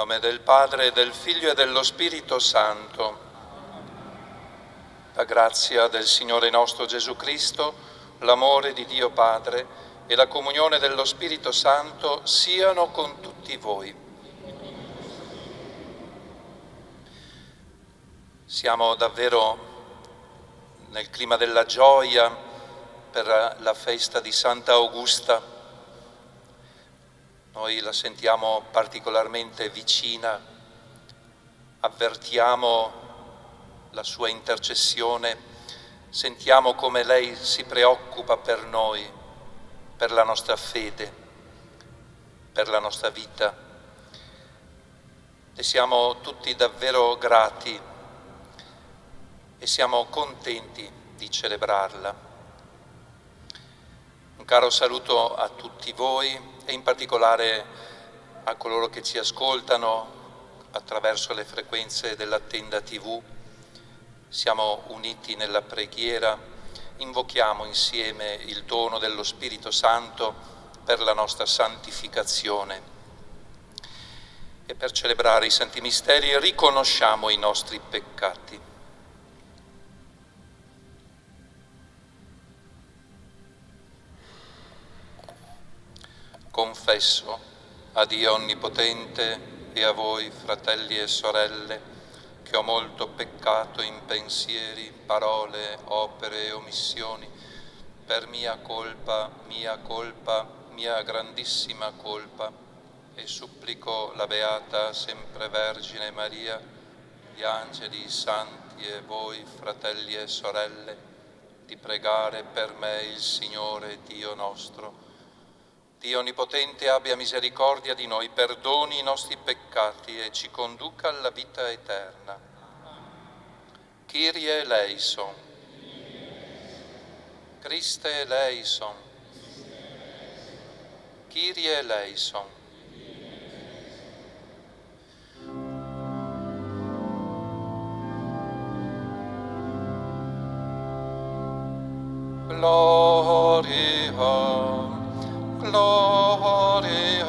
nome del Padre, del Figlio e dello Spirito Santo. La grazia del Signore nostro Gesù Cristo, l'amore di Dio Padre e la comunione dello Spirito Santo siano con tutti voi. Siamo davvero nel clima della gioia per la festa di Santa Augusta. Noi la sentiamo particolarmente vicina, avvertiamo la sua intercessione, sentiamo come lei si preoccupa per noi, per la nostra fede, per la nostra vita. E siamo tutti davvero grati e siamo contenti di celebrarla. Un caro saluto a tutti voi e in particolare a coloro che ci ascoltano attraverso le frequenze della Tenda TV. Siamo uniti nella preghiera, invochiamo insieme il dono dello Spirito Santo per la nostra santificazione. E per celebrare i Santi Misteri riconosciamo i nostri peccati. Confesso a Dio Onnipotente e a voi, fratelli e sorelle, che ho molto peccato in pensieri, parole, opere e omissioni, per mia colpa, mia grandissima colpa, e supplico la Beata Sempre Vergine Maria, gli angeli, i santi e voi, fratelli e sorelle, di pregare per me il Signore Dio nostro. Dio Onnipotente abbia misericordia di noi, perdoni i nostri peccati e ci conduca alla vita eterna. Kyrie eleison. Christe eleison. Kyrie eleison. Gloria, Gloria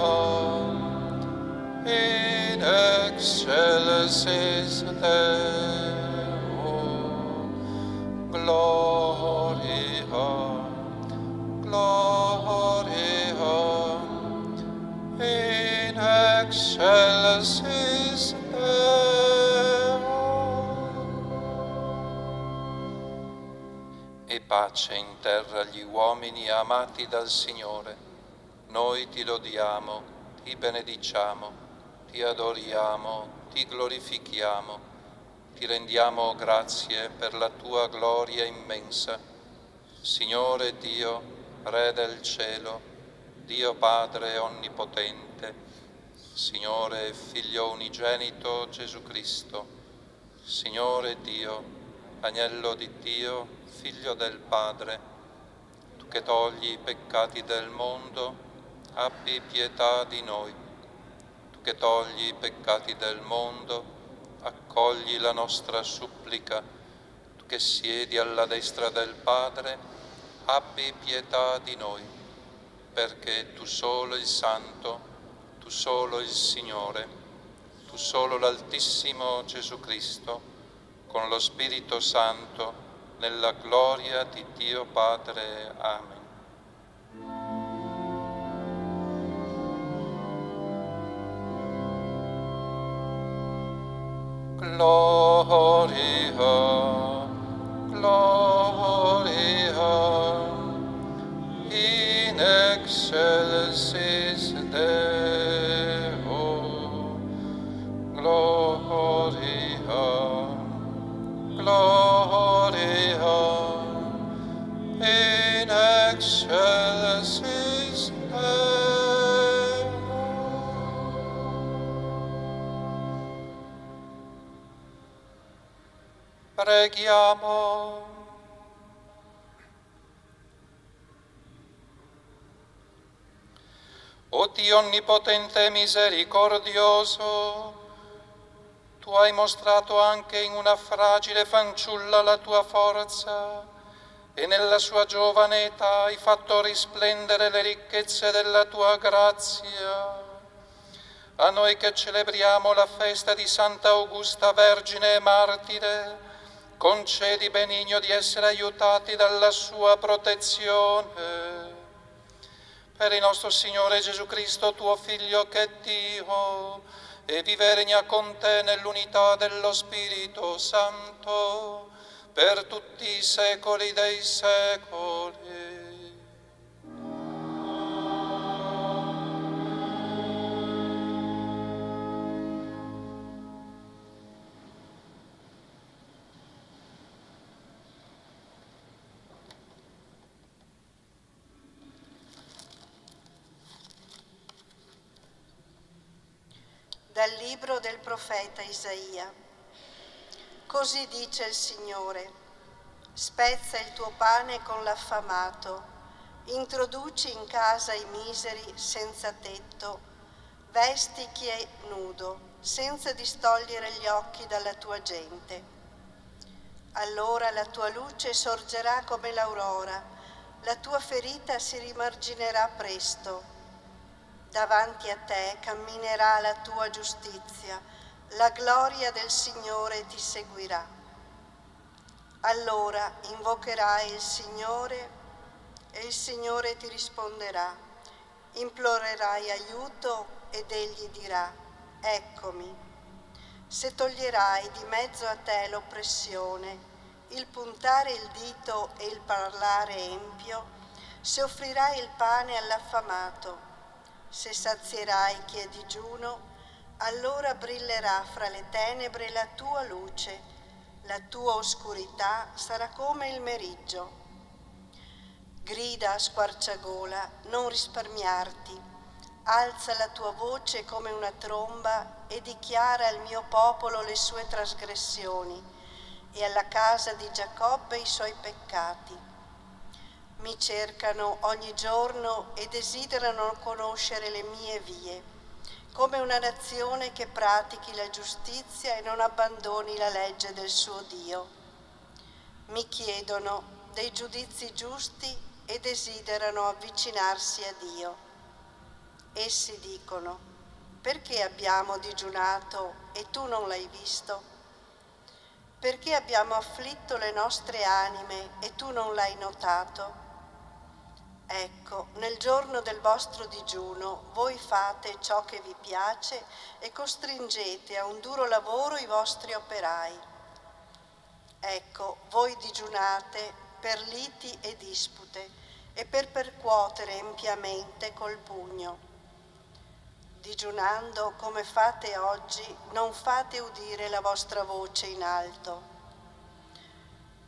in excelsis Deo. Gloria, Gloria in excelsis Deo. E pace in terra agli uomini amati dal Signore. Noi ti lodiamo, ti benediciamo, ti adoriamo, ti glorifichiamo, ti rendiamo grazie per la tua gloria immensa. Signore Dio, Re del cielo, Dio Padre onnipotente, Signore Figlio unigenito Gesù Cristo, Signore Dio, Agnello di Dio, Figlio del Padre, tu che togli i peccati del mondo, abbi pietà di noi. Tu che togli i peccati del mondo, accogli la nostra supplica. Tu che siedi alla destra del Padre, abbi pietà di noi, perché tu solo il Santo, tu solo il Signore, tu solo l'Altissimo Gesù Cristo, con lo Spirito Santo, nella gloria di Dio Padre. Amen. Gloria, Gloria in excelsis Deo. Gloria, Gloria in excelsis Deo. Preghiamo. O Dio Onnipotente e misericordioso, tu hai mostrato anche in una fragile fanciulla la tua forza e nella sua giovane età hai fatto risplendere le ricchezze della tua grazia. A noi che celebriamo la festa di Santa Augusta Vergine e Martire, concedi benigno di essere aiutati dalla sua protezione. Per il nostro Signore Gesù Cristo, tuo Figlio, che è Dio, e vive e regna con te nell'unità dello Spirito Santo, per tutti i secoli dei secoli. Dal libro del profeta Isaia. Così dice il Signore: spezza il tuo pane con l'affamato, introduci in casa i miseri senza tetto, vesti chi è nudo, senza distogliere gli occhi dalla tua gente. Allora la tua luce sorgerà come l'aurora, la tua ferita si rimarginerà presto. Davanti a te camminerà la tua giustizia, la gloria del Signore ti seguirà. Allora invocherai il Signore e il Signore ti risponderà. Implorerai aiuto ed Egli dirà: eccomi. Se toglierai di mezzo a te l'oppressione, il puntare il dito e il parlare empio, se offrirai il pane all'affamato, se sazierai chi è digiuno, allora brillerà fra le tenebre la tua luce, la tua oscurità sarà come il meriggio. Grida a squarciagola, non risparmiarti, alza la tua voce come una tromba e dichiara al mio popolo le sue trasgressioni e alla casa di Giacobbe i suoi peccati. Mi cercano ogni giorno e desiderano conoscere le mie vie, come una nazione che pratichi la giustizia e non abbandoni la legge del suo Dio. Mi chiedono dei giudizi giusti e desiderano avvicinarsi a Dio. Essi dicono: perché abbiamo digiunato e tu non l'hai visto? Perché abbiamo afflitto le nostre anime e tu non l'hai notato? Ecco, nel giorno del vostro digiuno voi fate ciò che vi piace e costringete a un duro lavoro i vostri operai. Ecco, voi digiunate per liti e dispute e per percuotere empiamente col pugno. Digiunando come fate oggi, non fate udire la vostra voce in alto.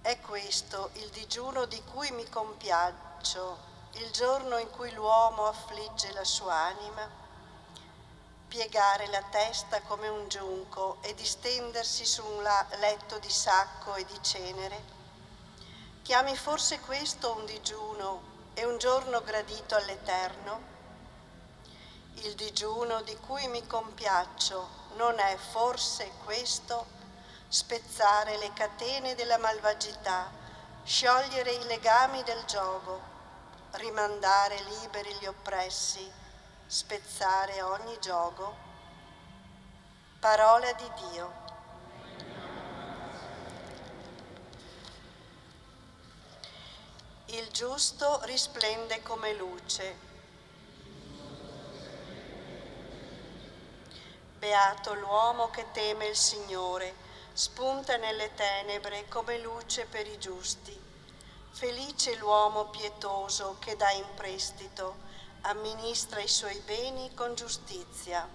È questo il digiuno di cui mi compiaccio, il giorno in cui l'uomo affligge la sua anima, piegare la testa come un giunco e distendersi su un letto di sacco e di cenere. Chiami forse questo un digiuno e un giorno gradito all'Eterno? Il digiuno di cui mi compiaccio non è forse questo? Spezzare le catene della malvagità, sciogliere i legami del giogo, rimandare liberi gli oppressi, spezzare ogni giogo. Parola di Dio. Il giusto risplende come luce. Beato l'uomo che teme il Signore, spunta nelle tenebre come luce per i giusti. Felice l'uomo pietoso che dà in prestito, amministra i suoi beni con giustizia.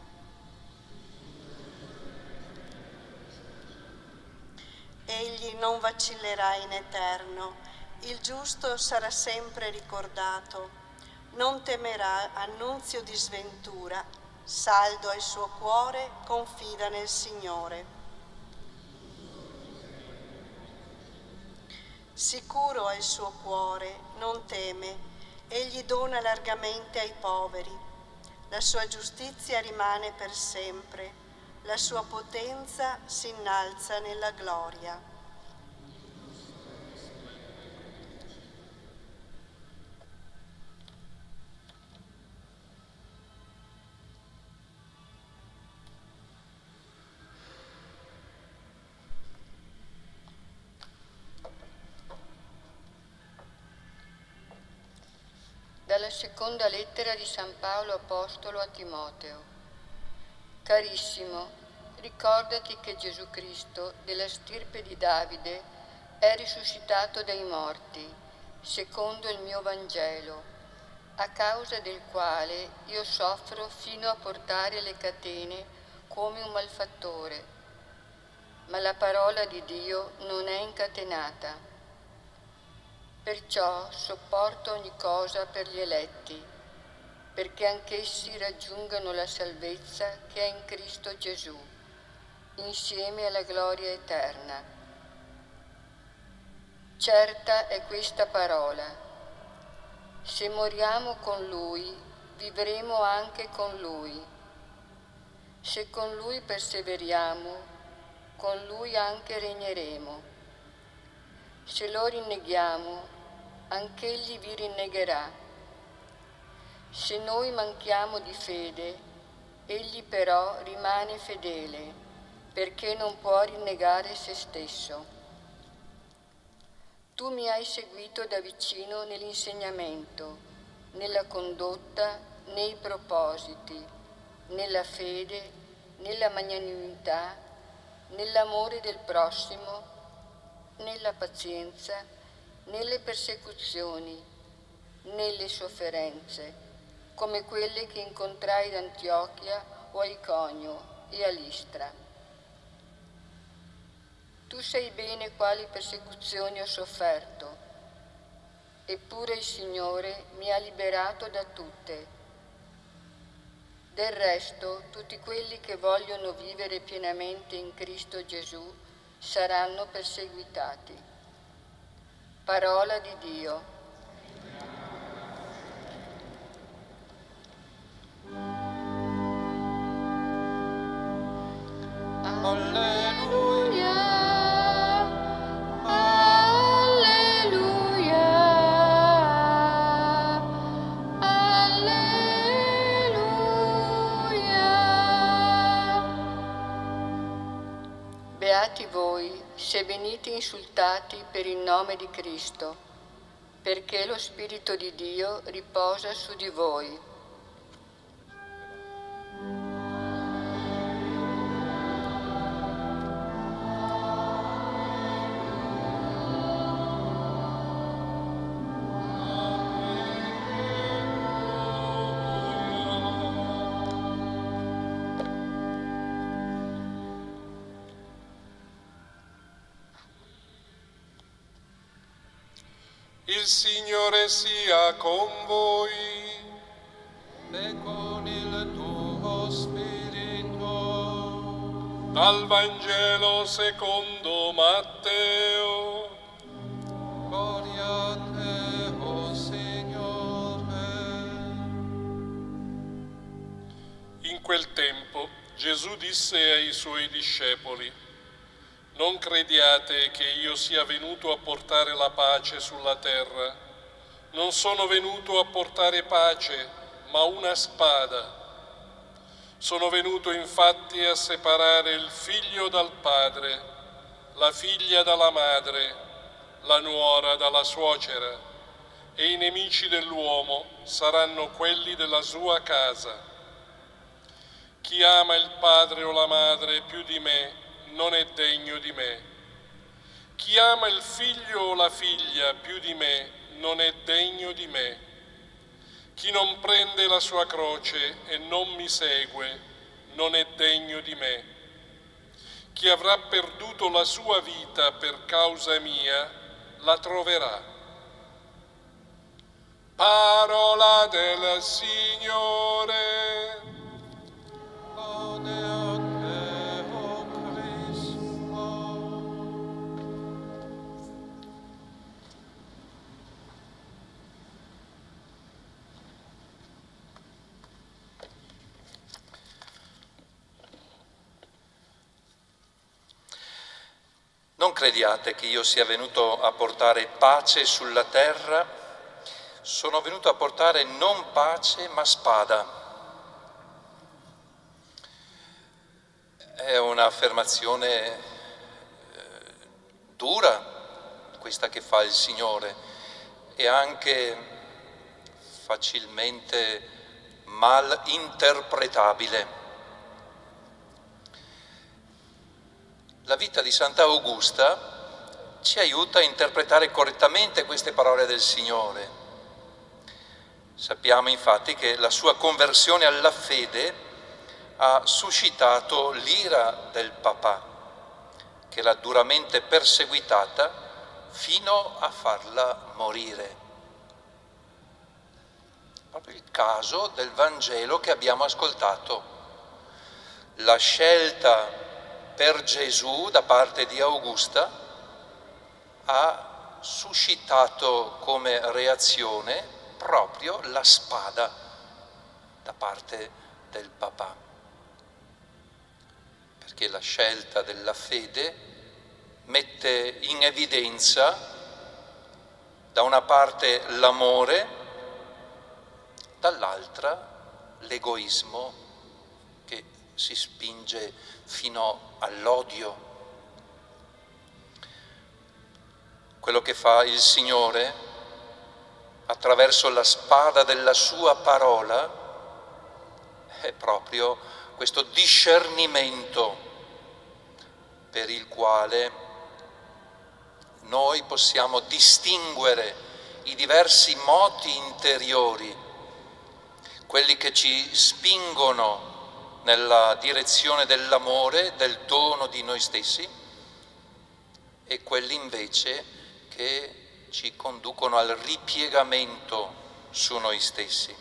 Egli non vacillerà in eterno, il giusto sarà sempre ricordato, non temerà annunzio di sventura, saldo è il suo cuore, confida nel Signore. Sicuro è il suo cuore, non teme, egli dona largamente ai poveri. La sua giustizia rimane per sempre, la sua potenza si innalza nella gloria. Dalla seconda lettera di San Paolo Apostolo a Timoteo. Carissimo, ricordati che Gesù Cristo, della stirpe di Davide, è risuscitato dai morti, secondo il mio Vangelo, a causa del quale io soffro fino a portare le catene come un malfattore. Ma la parola di Dio non è incatenata. Perciò sopporto ogni cosa per gli eletti, perché anch'essi raggiungano la salvezza che è in Cristo Gesù, insieme alla gloria eterna. Certa è questa parola: se moriamo con Lui, vivremo anche con Lui. Se con Lui perseveriamo, con Lui anche regneremo. Se lo rinneghiamo, anch'Egli vi rinnegherà. Se noi manchiamo di fede, Egli però rimane fedele, perché non può rinnegare se stesso. Tu mi hai seguito da vicino nell'insegnamento, nella condotta, nei propositi, nella fede, nella magnanimità, nell'amore del prossimo, nella pazienza, nelle persecuzioni, nelle sofferenze, come quelle che incontrai ad Antiochia o a Iconio e a Listra. Tu sai bene quali persecuzioni ho sofferto, eppure il Signore mi ha liberato da tutte. Del resto, tutti quelli che vogliono vivere pienamente in Cristo Gesù saranno perseguitati. Parola di Dio. Alleluia, Alleluia, alleluia. Beati voi se venite insultati per il nome di Cristo, perché lo Spirito di Dio riposa su di voi. Il Signore sia con voi. e con il tuo spirito. Dal Vangelo secondo Matteo. Gloria a te, o Signore. In quel tempo Gesù disse ai suoi discepoli: non crediate che io sia venuto a portare la pace sulla terra. Non sono venuto a portare pace, ma una spada. Sono venuto infatti a separare il figlio dal padre, la figlia dalla madre, la nuora dalla suocera, e i nemici dell'uomo saranno quelli della sua casa. Chi ama il padre o la madre più di me non è degno di me. Chi ama il figlio o la figlia più di me non è degno di me. Chi non prende la sua croce e non mi segue non è degno di me. Chi avrà perduto la sua vita per causa mia la troverà. Parola del Signore. Lode a te, o Cristo. Non crediate che io sia venuto a portare pace sulla terra. Sono venuto a portare non pace, ma spada. È un'affermazione dura, questa che fa il Signore, e anche facilmente mal interpretabile. La vita di Santa Augusta ci aiuta a interpretare correttamente queste parole del Signore. Sappiamo infatti che la sua conversione alla fede ha suscitato l'ira del papà, che l'ha duramente perseguitata fino a farla morire. Proprio il caso del Vangelo che abbiamo ascoltato. La scelta per Gesù da parte di Augusta ha suscitato come reazione proprio la spada da parte del papà. Perché la scelta della fede mette in evidenza da una parte l'amore, dall'altra l'egoismo che si spinge fino all'odio. Quello che fa il Signore attraverso la spada della sua parola è proprio questo discernimento per il quale noi possiamo distinguere i diversi moti interiori, quelli che ci spingono nella direzione dell'amore, del dono di noi stessi, e quelli invece che ci conducono al ripiegamento su noi stessi.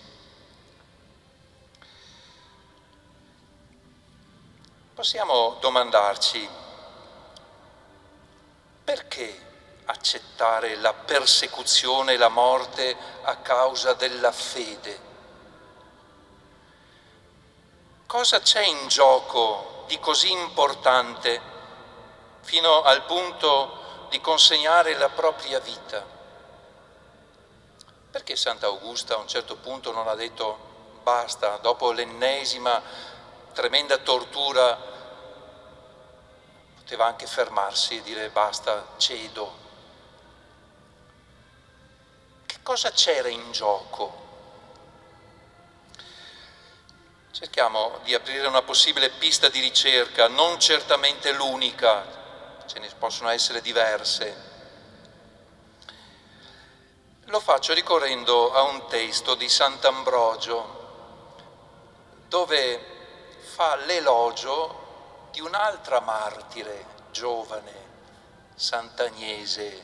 Possiamo domandarci: perché accettare la persecuzione e la morte a causa della fede? Cosa c'è in gioco di così importante fino al punto di consegnare la propria vita? Perché Santa Augusta a un certo punto non ha detto basta, dopo l'ennesima tremenda tortura poteva anche fermarsi e dire basta, cedo? Che cosa c'era in gioco? Cerchiamo di aprire una possibile pista di ricerca, non certamente l'unica, ce ne possono essere diverse. Lo faccio ricorrendo a un testo di Sant'Ambrogio, dove fa l'elogio di un'altra martire giovane, Sant'Agnese,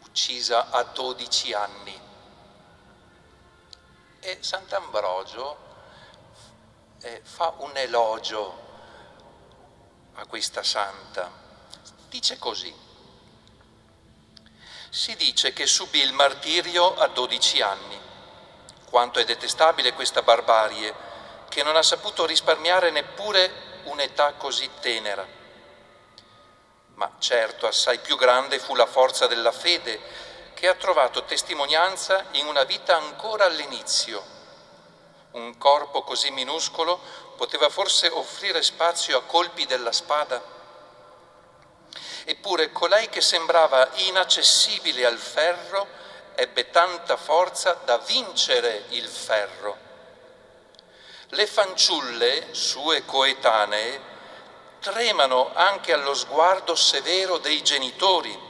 uccisa a 12 anni. E Sant'Ambrogio fa un elogio a questa santa. Dice così: si dice che subì il martirio a 12 anni. Quanto è detestabile questa barbarie, che non ha saputo risparmiare neppure un'età così tenera. Ma certo assai più grande fu la forza della fede, che ha trovato testimonianza in una vita ancora all'inizio. Un corpo così minuscolo poteva forse offrire spazio a colpi della spada? Eppure colei che sembrava inaccessibile al ferro ebbe tanta forza da vincere il ferro. Le fanciulle, sue coetanee, tremano anche allo sguardo severo dei genitori.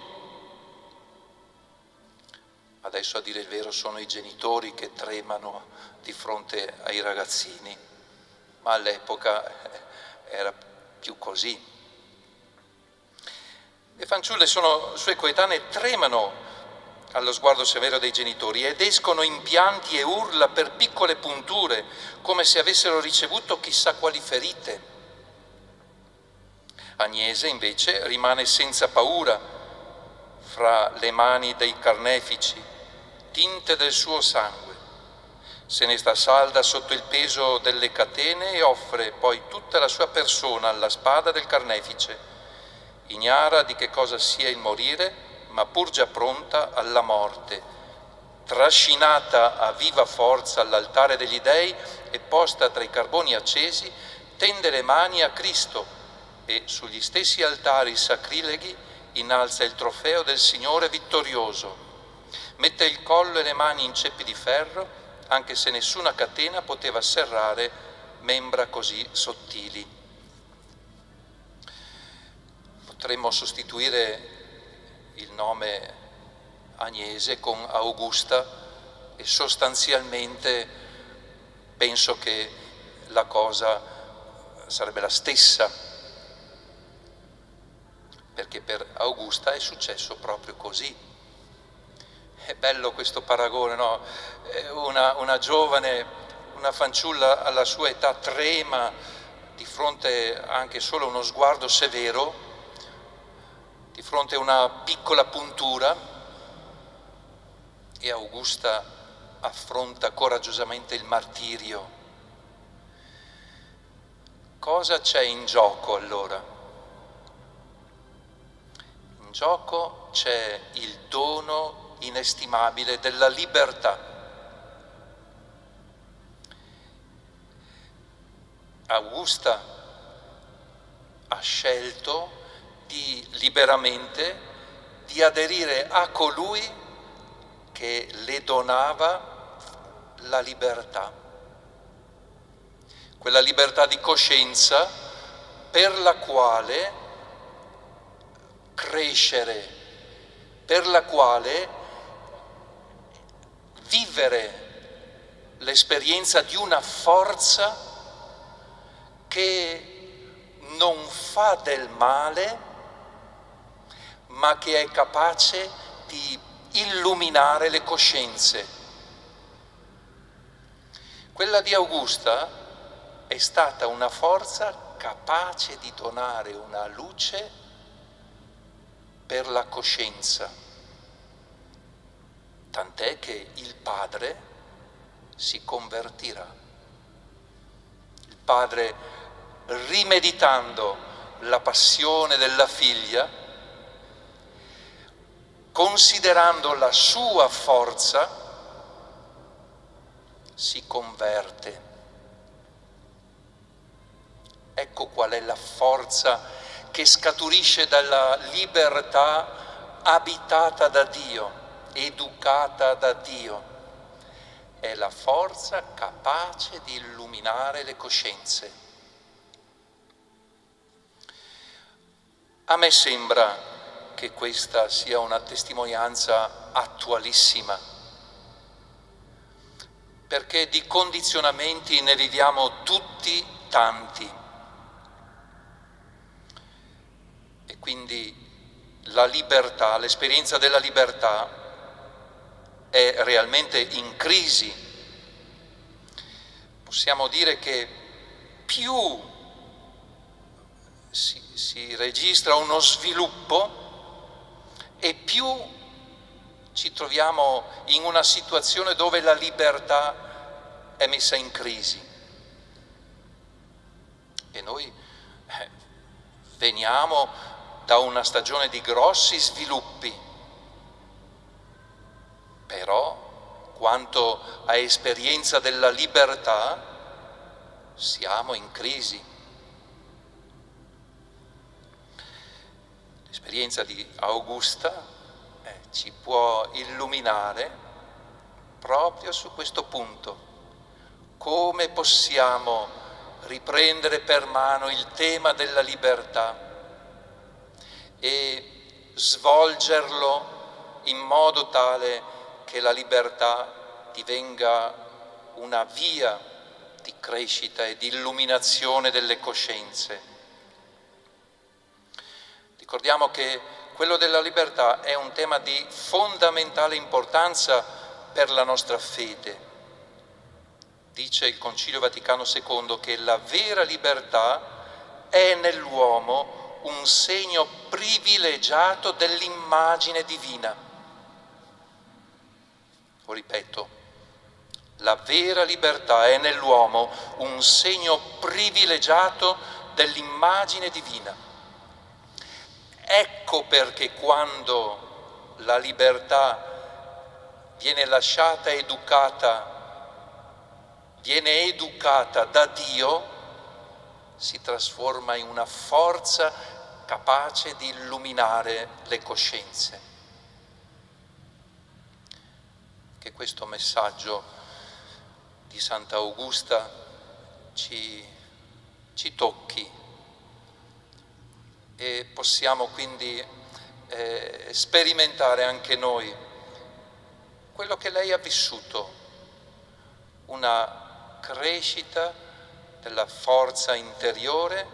Adesso, a dire il vero, sono i genitori che tremano di fronte ai ragazzini, ma all'epoca era più così. Le fanciulle sue coetanee tremano allo sguardo severo dei genitori ed escono in pianti e urla per piccole punture, come se avessero ricevuto chissà quali ferite. Agnese invece rimane senza paura fra le mani dei carnefici, tinte del suo sangue. Se ne sta salda sotto il peso delle catene e offre poi tutta la sua persona alla spada del carnefice, ignara di che cosa sia il morire, ma pur già pronta alla morte, trascinata a viva forza all'altare degli dei e posta tra i carboni accesi, tende le mani a Cristo e sugli stessi altari sacrileghi innalza il trofeo del Signore vittorioso. mette il collo e le mani in ceppi di ferro, anche se nessuna catena poteva serrare membra così sottili. Potremmo sostituire il nome Agnese con Augusta e sostanzialmente penso che la cosa sarebbe la stessa, perché per Augusta è successo proprio così. È bello questo paragone, no? Una giovane, una fanciulla alla sua età trema di fronte anche solo a uno sguardo severo, di fronte a una piccola puntura, e Augusta affronta coraggiosamente il martirio. Cosa c'è in gioco allora? In gioco c'è il dono inestimabile della libertà. Augusta ha scelto liberamente di aderire a colui che le donava la libertà, quella libertà di coscienza per la quale crescere, per la quale vivere l'esperienza di una forza che non fa del male, ma che è capace di illuminare le coscienze. Quella di Augusta è stata una forza capace di donare una luce per la coscienza, tant'è che il padre si convertirà. Il padre, rimeditando la passione della figlia, considerando la sua forza, si converte. Ecco qual è la forza che scaturisce dalla libertà abitata da Dio, educata da Dio. È la forza capace di illuminare le coscienze. A me sembra che questa sia una testimonianza attualissima, perché di condizionamenti ne viviamo tutti tanti, e quindi la libertà, l'esperienza della libertà è realmente in crisi. Possiamo dire che più si registra uno sviluppo e più ci troviamo in una situazione dove la libertà è messa in crisi. E noi veniamo da una stagione di grossi sviluppi, però quanto a esperienza della libertà siamo in crisi. L'esperienza di Augusta ci può illuminare proprio su questo punto. Come possiamo riprendere per mano il tema della libertà e svolgerlo in modo tale che la libertà divenga una via di crescita e di illuminazione delle coscienze. Ricordiamo che quello della libertà è un tema di fondamentale importanza per la nostra fede. Dice il Concilio Vaticano II che la vera libertà è nell'uomo un segno privilegiato dell'immagine divina. Lo ripeto, la vera libertà è nell'uomo un segno privilegiato dell'immagine divina. Ecco perché quando la libertà viene lasciata viene educata da Dio, si trasforma in una forza capace di illuminare le coscienze. che questo messaggio di Santa Augusta ci tocchi e possiamo quindi sperimentare anche noi quello che lei ha vissuto, una crescita della forza interiore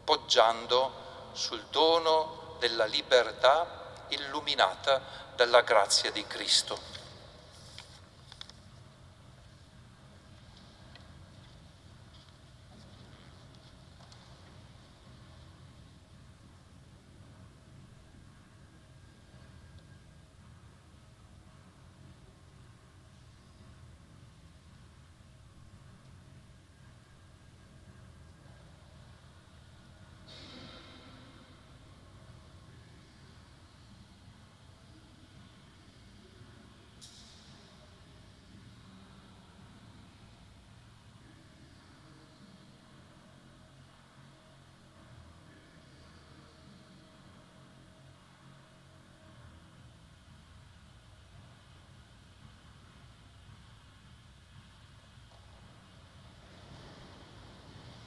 poggiando sul dono della libertà illuminata dalla grazia di Cristo.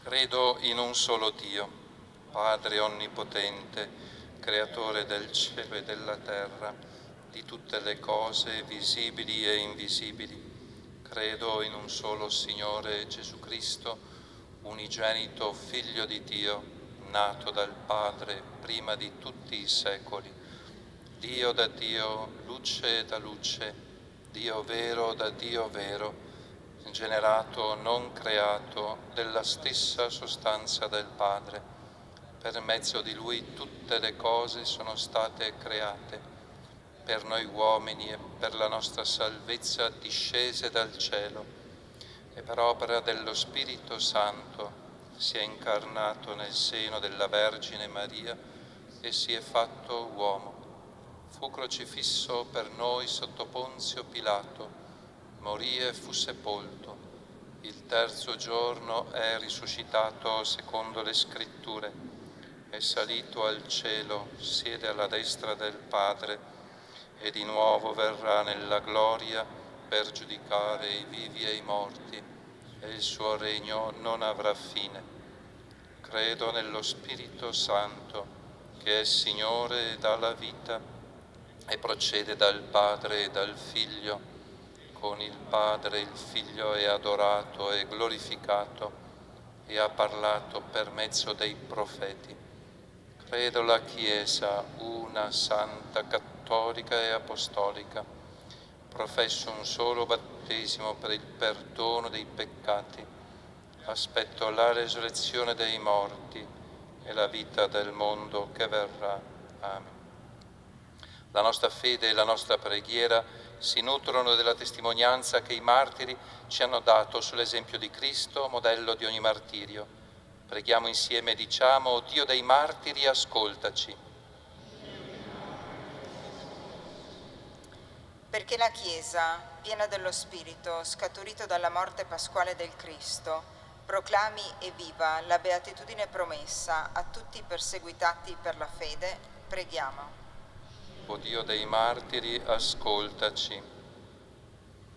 Credo in un solo Dio, Padre Onnipotente, Creatore del cielo e della terra, di tutte le cose visibili e invisibili. Credo in un solo Signore Gesù Cristo, unigenito Figlio di Dio, nato dal Padre prima di tutti i secoli. Dio da Dio, luce da luce, Dio vero da Dio vero, generato, non creato, della stessa sostanza del Padre. Per mezzo di Lui tutte le cose sono state create, per noi uomini e per la nostra salvezza discese dal cielo, e per opera dello Spirito Santo si è incarnato nel seno della Vergine Maria e si è fatto uomo. Fu crocifisso per noi sotto Ponzio Pilato, morì e fu sepolto. Il terzo giorno è risuscitato secondo le Scritture, è salito al cielo, siede alla destra del Padre e di nuovo verrà nella gloria per giudicare i vivi e i morti, e il suo regno non avrà fine. Credo nello Spirito Santo, che è Signore e dà la vita e procede dal Padre e dal Figlio. Con il Padre il Figlio è adorato e glorificato e ha parlato per mezzo dei profeti. Credo la Chiesa, una, santa, cattolica e apostolica. Professo un solo battesimo per il perdono dei peccati. Aspetto la resurrezione dei morti e la vita del mondo che verrà. Amen. La nostra fede e la nostra preghiera si nutrono della testimonianza che i martiri ci hanno dato sull'esempio di Cristo, modello di ogni martirio. Preghiamo insieme e diciamo: O Dio dei martiri, ascoltaci. Perché la Chiesa, piena dello Spirito, scaturito dalla morte pasquale del Cristo, proclami e viva la beatitudine promessa a tutti i perseguitati per la fede, preghiamo. O Dio dei martiri, ascoltaci.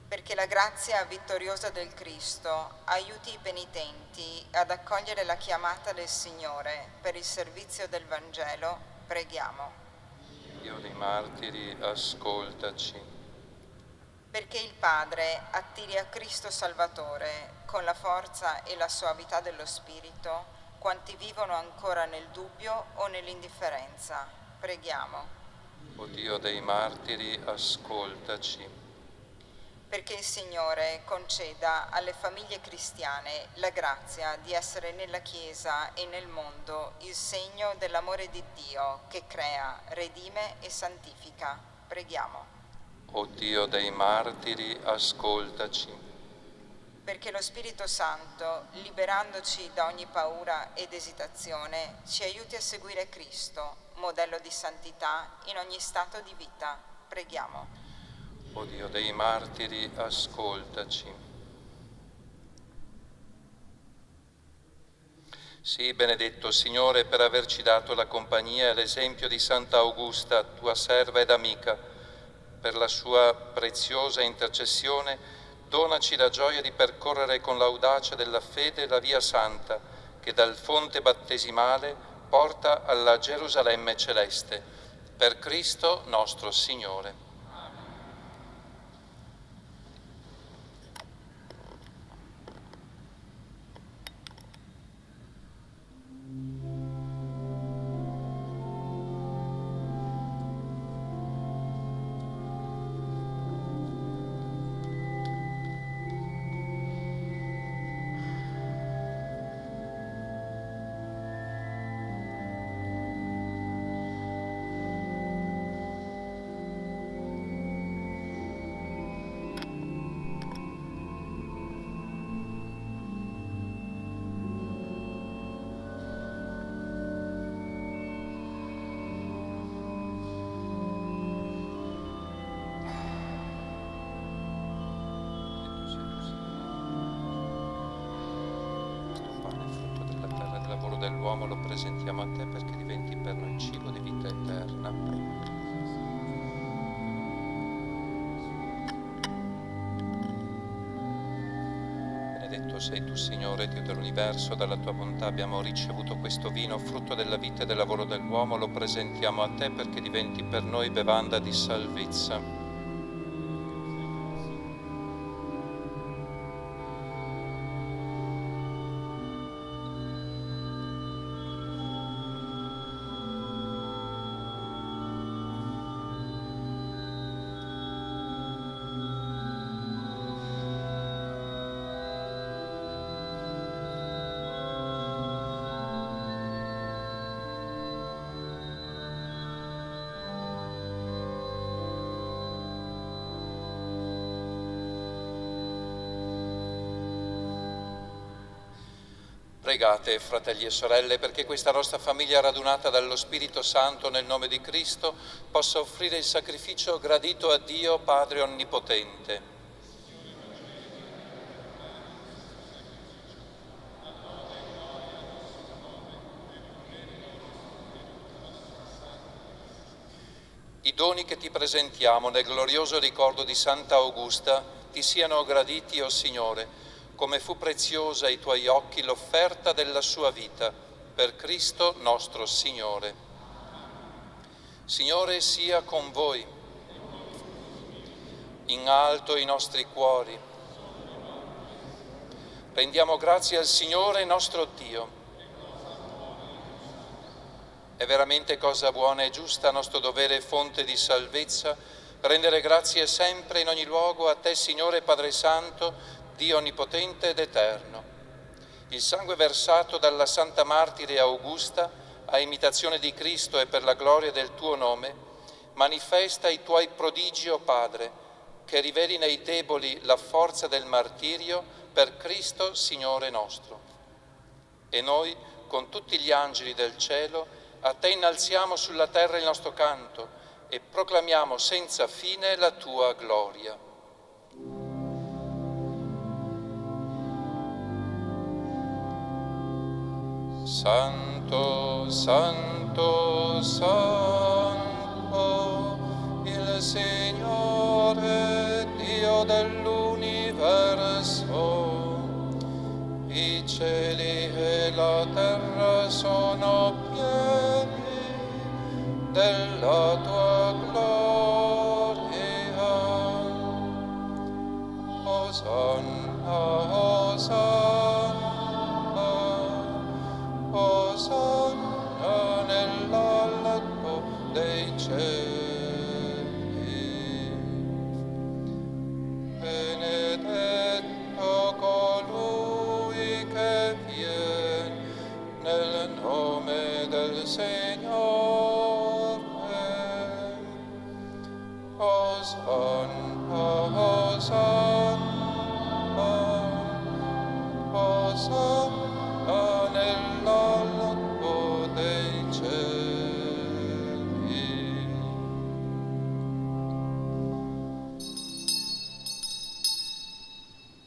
Perché la grazia vittoriosa del Cristo aiuti i penitenti ad accogliere la chiamata del Signore per il servizio del Vangelo, preghiamo. Dio dei martiri, ascoltaci. Perché il Padre attiri a Cristo Salvatore con la forza e la soavità dello Spirito quanti vivono ancora nel dubbio o nell'indifferenza, preghiamo. O Dio dei martiri, ascoltaci. Perché il Signore conceda alle famiglie cristiane la grazia di essere nella Chiesa e nel mondo il segno dell'amore di Dio che crea, redime e santifica. Preghiamo. O Dio dei martiri, ascoltaci. Perché lo Spirito Santo, liberandoci da ogni paura ed esitazione, ci aiuti a seguire Cristo, modello di santità in ogni stato di vita. Preghiamo. O Dio dei martiri, ascoltaci. Sii benedetto, Signore, per averci dato la compagnia e l'esempio di Santa Augusta, tua serva ed amica. Per la sua preziosa intercessione, donaci la gioia di percorrere con l'audacia della fede la via santa che dal fonte battesimale porta alla Gerusalemme celeste. Per Cristo nostro Signore. Dell'uomo lo presentiamo a te perché diventi per noi cibo di vita eterna. Benedetto sei tu, Signore, Dio dell'universo, dalla tua bontà abbiamo ricevuto questo vino, frutto della vita e del lavoro dell'uomo, lo presentiamo a te perché diventi per noi bevanda di salvezza. Pregate, fratelli e sorelle, perché questa nostra famiglia radunata dallo Spirito Santo nel nome di Cristo possa offrire il sacrificio gradito a Dio Padre Onnipotente. I doni che ti presentiamo nel glorioso ricordo di Santa Augusta ti siano graditi, o Signore, come fu preziosa ai tuoi occhi l'offerta della sua vita, per Cristo nostro Signore. Signore sia con voi, in alto i nostri cuori. Rendiamo grazie al Signore nostro Dio. È veramente cosa buona e giusta, nostro dovere e fonte di salvezza, rendere grazie sempre in ogni luogo a te, Signore Padre Santo, Dio onnipotente ed eterno. Il sangue versato dalla Santa Martire Augusta a imitazione di Cristo e per la gloria del tuo nome, manifesta i tuoi prodigi, o Padre, che riveli nei deboli la forza del martirio per Cristo Signore nostro. E noi, con tutti gli angeli del cielo, a te innalziamo sulla terra il nostro canto e proclamiamo senza fine la tua gloria. Santo, Santo, Santo, il Signore, Dio dell'universo. I cieli e la terra sono pieni della tua gloria. Osanna, Osanna. Osanna nell'alto dei cieli. Benedetto colui che viene nel nome del Signore. Osanna, Osanna, Osanna nell'alto dei cieli.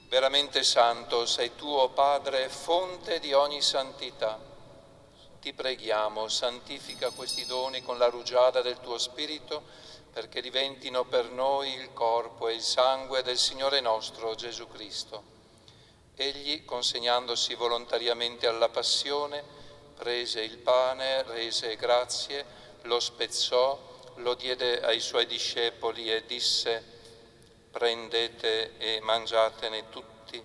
Veramente santo sei tu, o Padre, fonte di ogni santità. Ti preghiamo, santifica questi doni con la rugiada del tuo Spirito, perché diventino per noi il corpo e il sangue del Signore nostro Gesù Cristo. Egli, consegnandosi volontariamente alla passione, prese il pane, rese grazie, lo spezzò, lo diede ai suoi discepoli e disse: prendete e mangiatene tutti,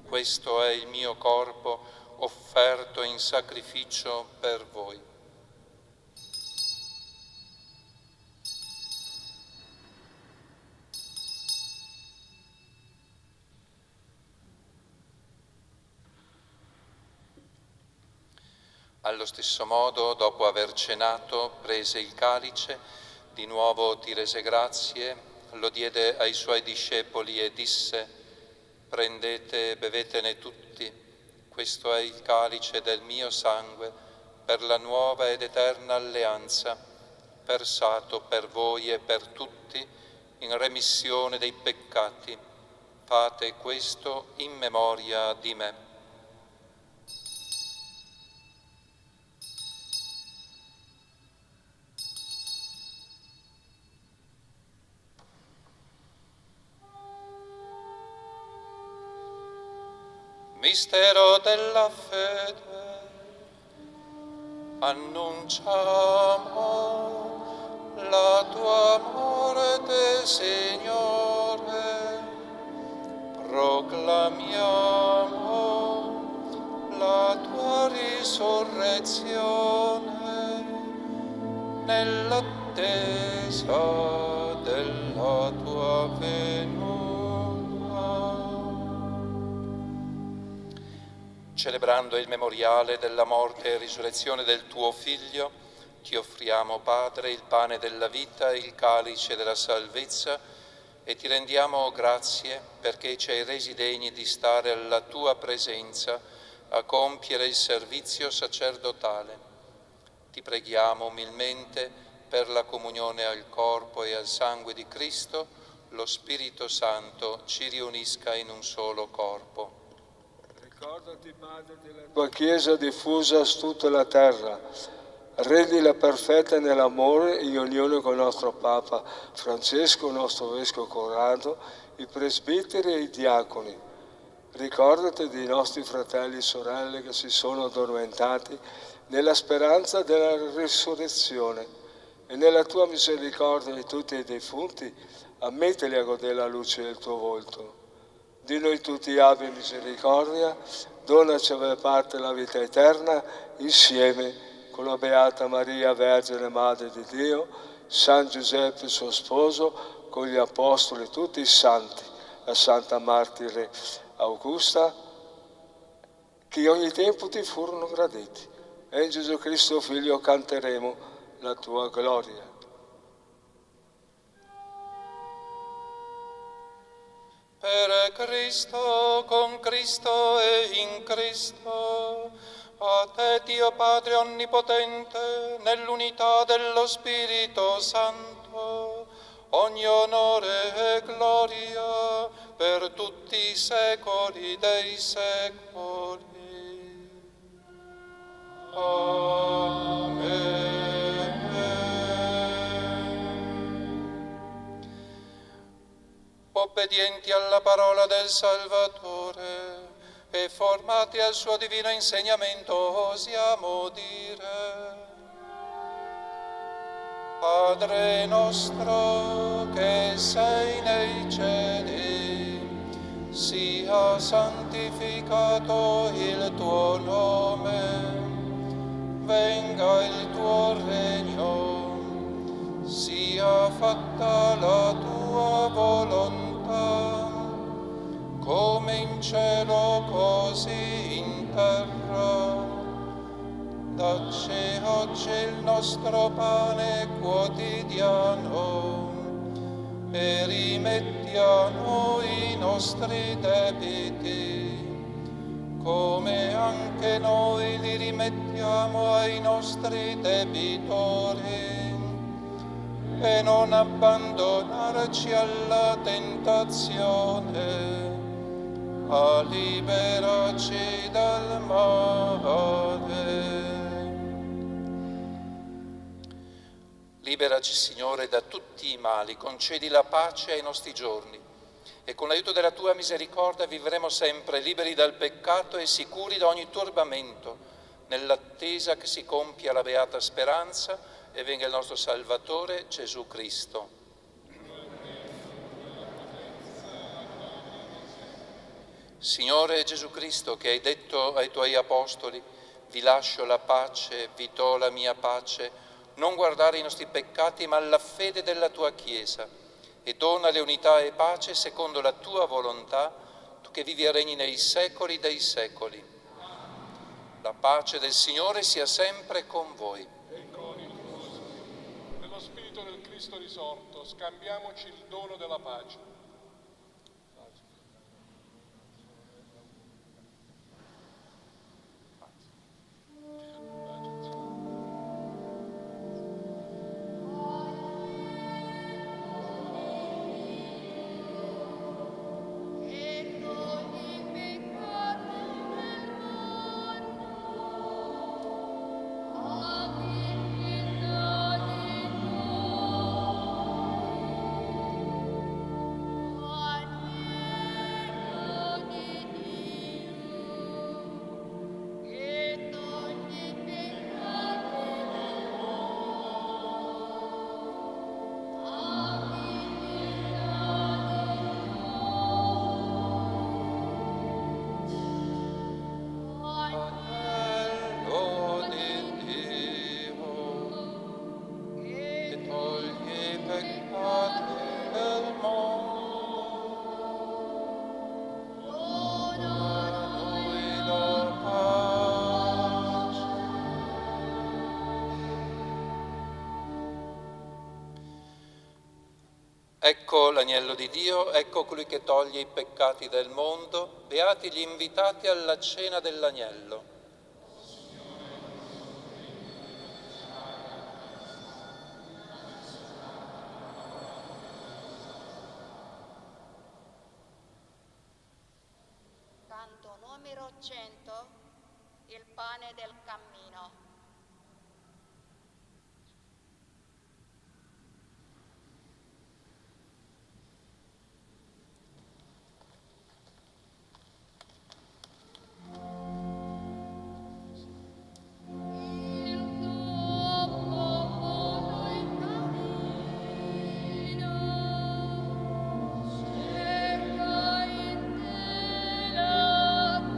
questo è il mio corpo offerto in sacrificio per voi. Allo stesso modo, dopo aver cenato, prese il calice, di nuovo ti rese grazie, lo diede ai suoi discepoli e disse: prendete e bevetene tutti, questo è il calice del mio sangue, per la nuova ed eterna alleanza, versato per voi e per tutti in remissione dei peccati. Fate questo in memoria di me. Mistero della fede, annunciamo la tua morte, Signore, proclamiamo la tua risurrezione nell'attesa della tua venuta. Celebrando il memoriale della morte e risurrezione del tuo Figlio, ti offriamo, Padre, il pane della vita e il calice della salvezza e ti rendiamo grazie perché ci hai resi degni di stare alla tua presenza a compiere il servizio sacerdotale. Ti preghiamo umilmente per la comunione al corpo e al sangue di Cristo, lo Spirito Santo ci riunisca in un solo corpo. Ricordati, Padre, della tua Chiesa diffusa su tutta la terra. Rendila perfetta nell'amore in unione con il nostro Papa Francesco, il nostro Vescovo Corrado, i presbiteri e i diaconi. Ricordati dei nostri fratelli e sorelle che si sono addormentati nella speranza della risurrezione e nella tua misericordia di tutti i defunti, ammettili a godere la luce del tuo volto. Di noi tutti abbi misericordia, donaci aver parte la vita eterna, insieme con la Beata Maria, Vergine Madre di Dio, San Giuseppe suo sposo, con gli Apostoli, tutti i santi, la Santa Martire Augusta, che ogni tempo ti furono graditi. E in Gesù Cristo Figlio canteremo la tua gloria. Per Cristo, con Cristo e in Cristo, a te Dio Padre Onnipotente, nell'unità dello Spirito Santo, ogni onore e gloria per tutti i secoli dei secoli. Amen. Obbedienti alla parola del Salvatore e formati al suo divino insegnamento, osiamo dire: Padre nostro che sei nei cieli, sia santificato il tuo nome, venga il tuo regno, sia fatta la tua volontà, come in cielo così in terra. Dacci oggi il nostro pane quotidiano e rimetti a noi i nostri debiti, come anche noi li rimettiamo ai nostri debitori. E non abbandonarci alla tentazione, ma liberaci dal male. Liberaci, Signore, da tutti i mali, concedi la pace ai nostri giorni e con l'aiuto della tua misericordia vivremo sempre liberi dal peccato e sicuri da ogni turbamento, nell'attesa che si compia la beata speranza e venga il nostro Salvatore Gesù Cristo. Signore Gesù Cristo, che hai detto ai tuoi apostoli, vi lascio la pace, vi do la mia pace, non guardare i nostri peccati ma la fede della tua Chiesa, e donale unità e pace secondo la tua volontà, tu che vivi e regni nei secoli dei secoli. La pace del Signore sia sempre con voi. E con il tuo spirito. Nello spirito del Cristo risorto, scambiamoci il dono della pace. Ecco l'agnello di Dio, ecco colui che toglie i peccati del mondo, beati gli invitati alla cena dell'agnello. Canto numero 100, il pane del cammino. Cerca in te la guida.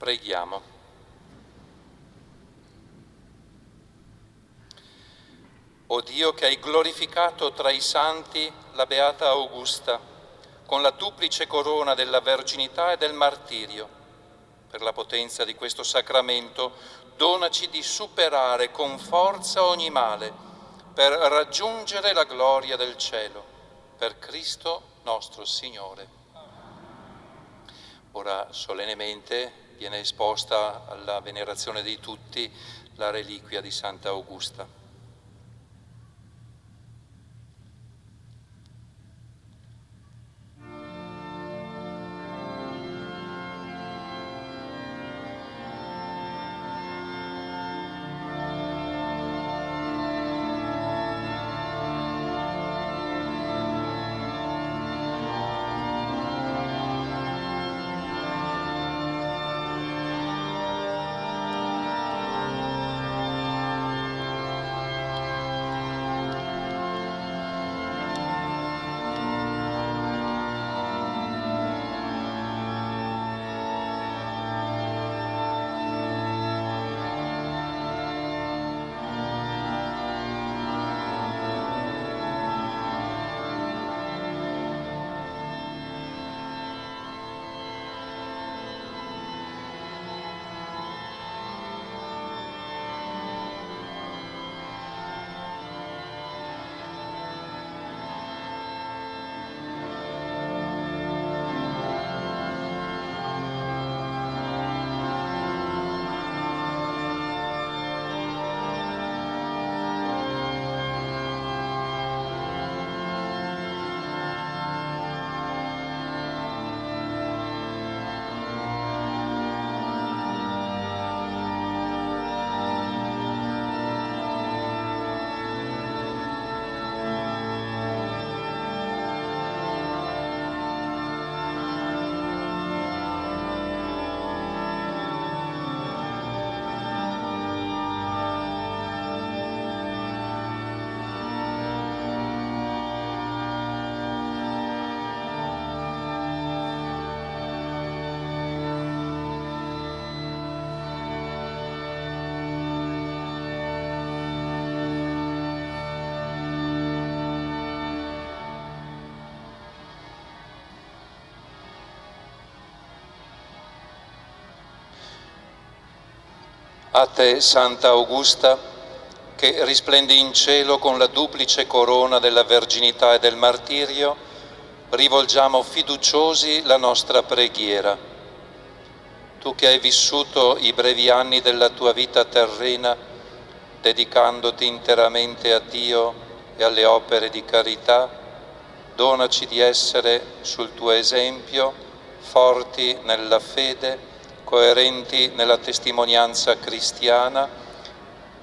Preghiamo. O Dio, che hai glorificato tra i santi la Beata Augusta con la duplice corona della verginità e del martirio, per la potenza di questo sacramento, donaci di superare con forza ogni male, per raggiungere la gloria del cielo, per Cristo nostro Signore. Ora solennemente viene esposta alla venerazione di tutti la reliquia di Santa Augusta. A te, Santa Augusta, che risplendi in cielo con la duplice corona della verginità e del martirio, rivolgiamo fiduciosi la nostra preghiera. Tu che hai vissuto i brevi anni della tua vita terrena, dedicandoti interamente a Dio e alle opere di carità, donaci di essere sul tuo esempio, forti nella fede, coerenti nella testimonianza cristiana,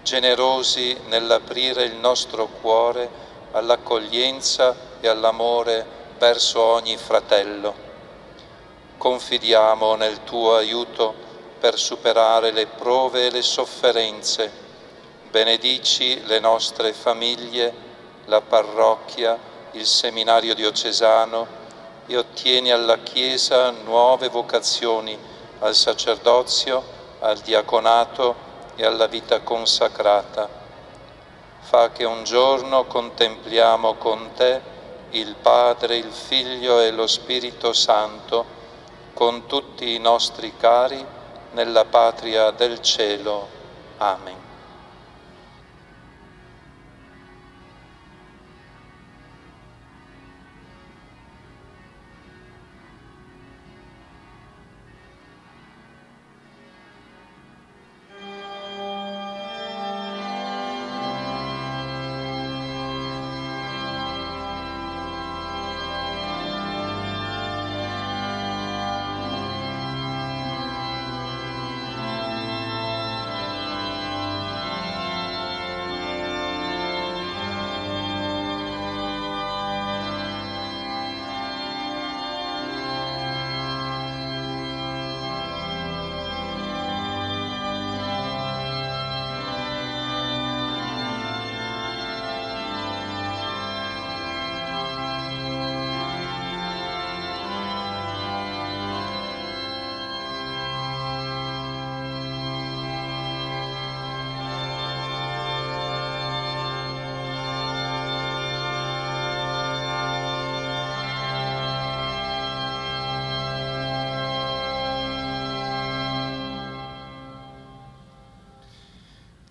generosi nell'aprire il nostro cuore all'accoglienza e all'amore verso ogni fratello. Confidiamo nel tuo aiuto per superare le prove e le sofferenze. Benedici le nostre famiglie, la parrocchia, il seminario diocesano e ottieni alla Chiesa nuove vocazioni al sacerdozio, al diaconato e alla vita consacrata. Fa che un giorno contempliamo con te il Padre, il Figlio e lo Spirito Santo, con tutti i nostri cari, nella patria del cielo. Amen.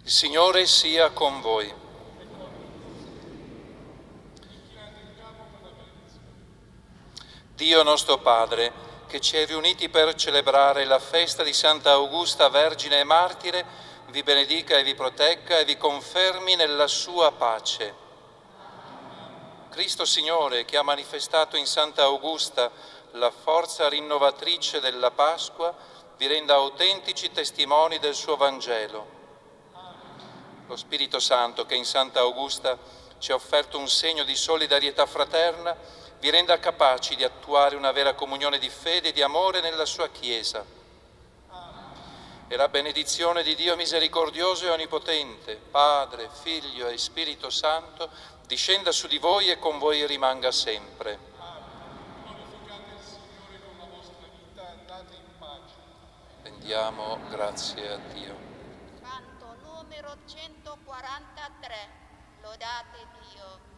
Il Signore sia con voi. Dio nostro Padre, che ci hai riuniti per celebrare la festa di Santa Augusta, Vergine e Martire, vi benedica e vi protegga e vi confermi nella sua pace. Cristo Signore, che ha manifestato in Santa Augusta la forza rinnovatrice della Pasqua, vi renda autentici testimoni del suo Vangelo. Lo Spirito Santo, che in Santa Augusta ci ha offerto un segno di solidarietà fraterna, vi renda capaci di attuare una vera comunione di fede e di amore nella sua Chiesa. E la benedizione di Dio misericordioso e onnipotente, Padre, Figlio e Spirito Santo, discenda su di voi e con voi rimanga sempre. Glorificate il Signore con la vostra vita, andate in pace. Rendiamo grazie a Dio. Canto numero 143. Lodate Dio.